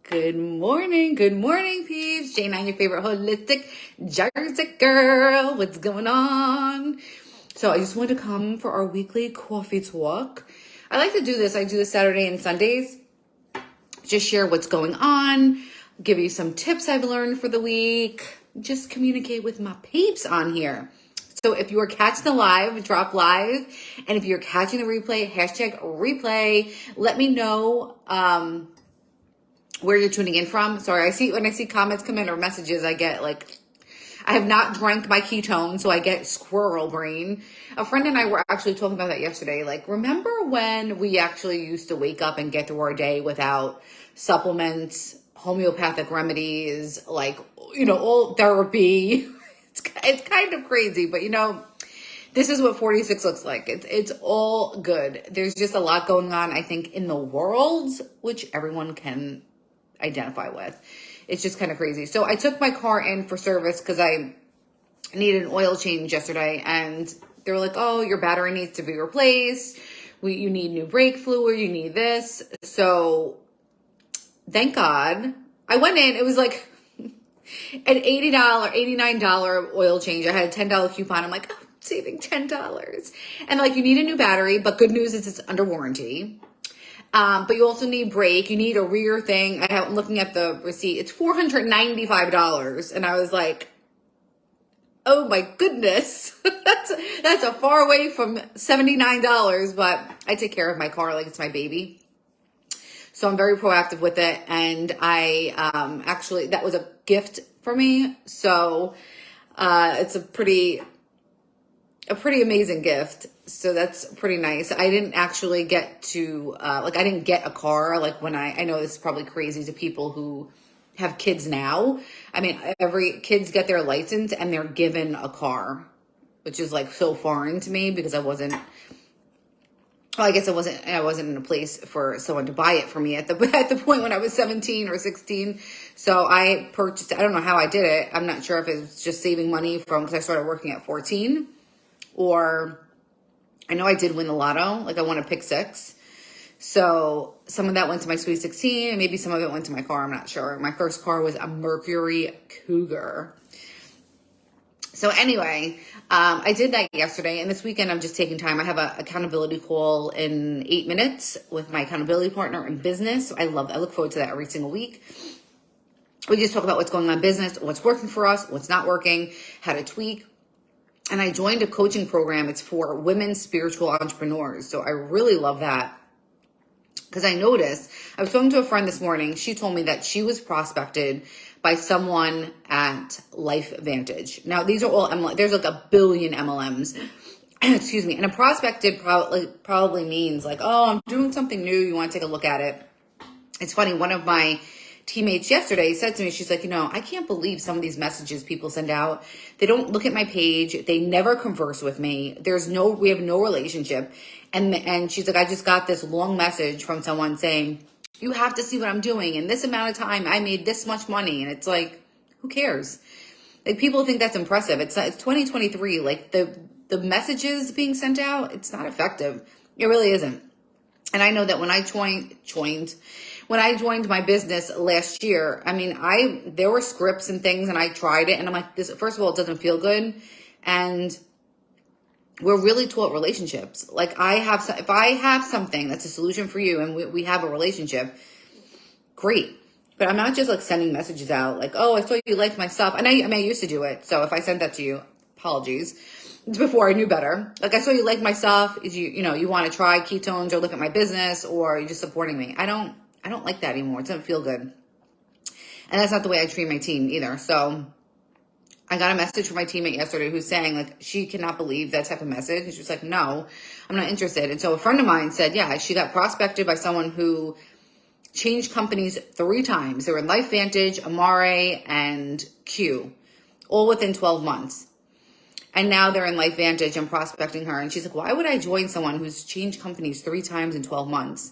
Good morning, peeps. Jane, I'm your favorite holistic Jersey girl. What's going on? So I just wanted to come for our weekly coffee talk. I like to do this. I do this Saturday and Sundays. Just share what's going on, give you some tips I've learned for the week, just communicate with my peeps on here. So if you are catching the live, drop live. And if you're catching the replay, hashtag replay. Let me know where you're tuning in from. Sorry, when I see comments come in or messages, I get like, I have not drank my ketone, so I get squirrel brain. A friend and I were actually talking about that yesterday. Like, remember when we actually used to wake up and get through our day without supplements, homeopathic remedies, like, all therapy? It's kind of crazy, but this is what 46 looks like. It's all good. There's just a lot going on, I think, in the world, which everyone can identify with. It's just kind of crazy. So I took my car in for service because I needed an oil change yesterday, and they were like, oh, your battery needs to be replaced. You need new brake fluid. You need this. So thank God I went in. It was like an $80, $89 oil change. I had a $10 coupon. I'm like, oh, I'm saving $10. And like, you need a new battery, but good news is it's under warranty. But you also need brake. You need a rear thing. I'm looking at the receipt. It's $495. And I was like, oh my goodness. That's a far away from $79, but I take care of my car like it's my baby. So I'm very proactive with it. And I, actually, that was a gift for me. So, it's a pretty amazing gift. So that's pretty nice. I didn't actually get to, I didn't get a car. Like when I know this is probably crazy to people who have kids now. I mean, kids get their license and they're given a car, which is like so foreign to me because I wasn't in a place for someone to buy it for me at the point when I was 17 or 16. So I purchased it. I don't know how I did it. I'm not sure if it was just saving money because I started working at 14, or I know I did win the lotto. Like I won a pick 6. So some of that went to my Sweet 16 and maybe some of it went to my car. I'm not sure. My first car was a Mercury Cougar. So anyway, I did that yesterday, and this weekend I'm just taking time. I have an accountability call in 8 minutes with my accountability partner in business. I look forward to that every single week. We just talk about what's going on in business, what's working for us, what's not working, how to tweak. And I joined a coaching program. It's for women spiritual entrepreneurs. So I really love that. Because I noticed, I was talking to a friend this morning. She told me that she was prospected by someone at Life Vantage. Now, these are all MLMs. There's like a billion MLMs. Excuse me. And a prospected probably means like, oh, I'm doing something new. You want to take a look at it. It's funny. One of my teammates yesterday said to me, she's like, I can't believe some of these messages people send out. They don't look at my page. They never converse with me. We have no relationship. And she's like, I just got this long message from someone saying, you have to see what I'm doing. In this amount of time, I made this much money. And it's like, who cares? Like, people think that's impressive. It's 2023. Like the messages being sent out, it's not effective. It really isn't. And I know that when I joined my business last year, I mean, there were scripts and things, and I tried it, and I'm like, first of all, it doesn't feel good. And we're really taught relationships. Like if I have something that's a solution for you and we have a relationship, great. But I'm not just like sending messages out like, oh, I saw you liked my stuff. And I used to do it. So if I sent that to you, apologies. It's before I knew better. Like, I saw you liked my stuff. You want to try ketones or look at my business, or you're just supporting me. I don't like that anymore. It doesn't feel good. And that's not the way I treat my team either. So I got a message from my teammate yesterday who's saying like she cannot believe that type of message. And she was like, no, I'm not interested. And so a friend of mine said, yeah, she got prospected by someone who changed companies 3 times. They were in Life Vantage, Amare, and Q, all within 12 months. And now they're in Life Vantage and prospecting her. And she's like, why would I join someone who's changed companies 3 times in 12 months?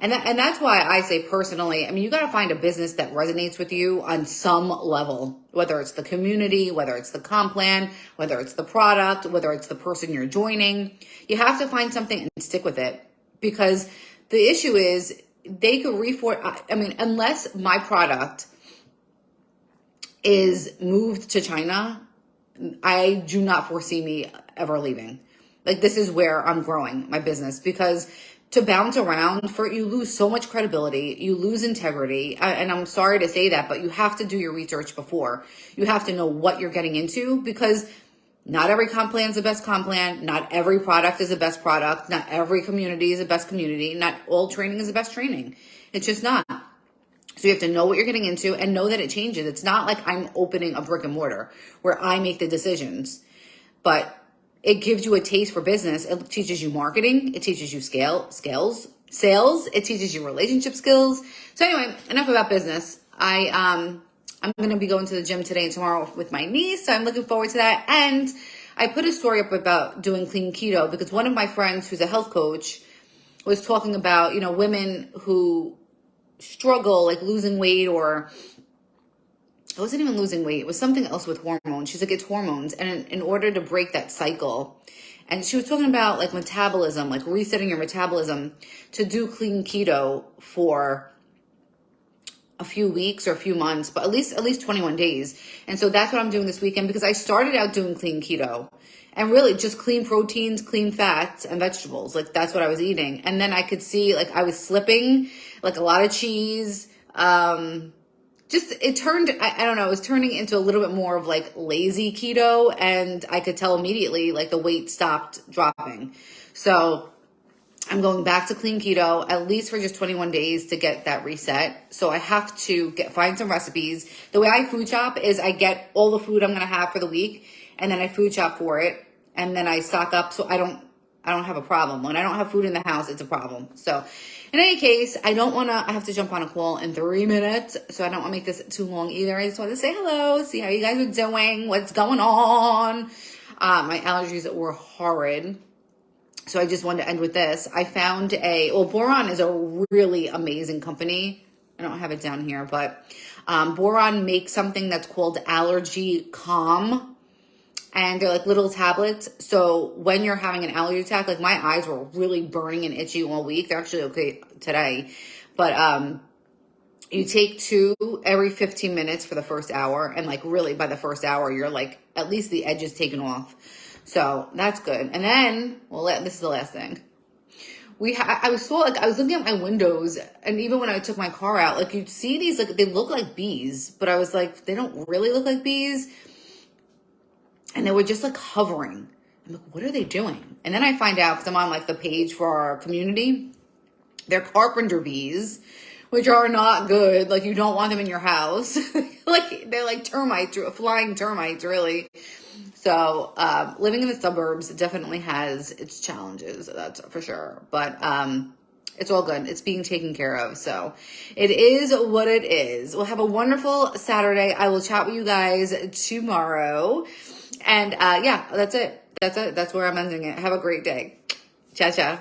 And that's why I say personally, I mean, you got to find a business that resonates with you on some level, whether it's the community, whether it's the comp plan, whether it's the product, whether it's the person you're joining. You have to find something and stick with it, because the issue is they could I mean, unless my product is moved to China, I do not foresee me ever leaving. Like, this is where I'm growing my business, because to bounce around, you lose so much credibility, you lose integrity. And I'm sorry to say that, but you have to do your research before. You have to know what you're getting into, because not every comp plan is the best comp plan. Not every product is the best product. Not every community is the best community. Not all training is the best training. It's just not. So you have to know what you're getting into and know that it changes. It's not like I'm opening a brick and mortar where I make the decisions, but it gives you a taste for business. It teaches you marketing. It teaches you sales. It teaches you relationship skills. So anyway, enough about business. I'm going to be going to the gym today and tomorrow with my niece. So I'm looking forward to that. And I put a story up about doing clean keto because one of my friends who's a health coach was talking about, women who struggle like losing weight, or it wasn't even losing weight. It was something else with hormones. She's like, it's hormones. And in order to break that cycle, and she was talking about like metabolism, like resetting your metabolism, to do clean keto for a few weeks or a few months, but at least 21 days. And so that's what I'm doing this weekend, because I started out doing clean keto and really just clean proteins, clean fats and vegetables. Like, that's what I was eating. And then I could see like I was slipping, like a lot of cheese. It turned, I don't know, it was turning into a little bit more of like lazy keto, and I could tell immediately like the weight stopped dropping. So I'm going back to clean keto, at least for just 21 days to get that reset. So I have to find some recipes. The way I food shop is I get all the food I'm going to have for the week, and then I food shop for it, and then I stock up so I don't have a problem. When I don't have food in the house, it's a problem. So in any case, I have to jump on a call in 3 minutes, so I don't want to make this too long either. I just want to say hello, see how you guys are doing, what's going on. My allergies were horrid. So I just wanted to end with this. I found Boron is a really amazing company. I don't have it down here, but Boron makes something that's called Allergy Calm. And they're like little tablets. So when you're having an allergy attack, like my eyes were really burning and itchy all week. They're actually okay today. But you take 2 every 15 minutes for the first hour. And like really by the first hour, you're like at least the edge is taken off. So that's good. And then, this is the last thing. I was looking at my windows, and even when I took my car out, like you'd see these, like they look like bees, but I was like, they don't really look like bees. And they were just like hovering. I'm like, what are they doing? And then I find out, because I'm on like the page for our community, they're carpenter bees, which are not good. Like, you don't want them in your house. Like, they're like termites, flying termites, really. So living in the suburbs definitely has its challenges, that's for sure. But it's all good. It's being taken care of. So it is what it is. We'll have a wonderful Saturday. I will chat with you guys tomorrow. And yeah, that's it. That's where I'm ending it. Have a great day. Ciao, ciao.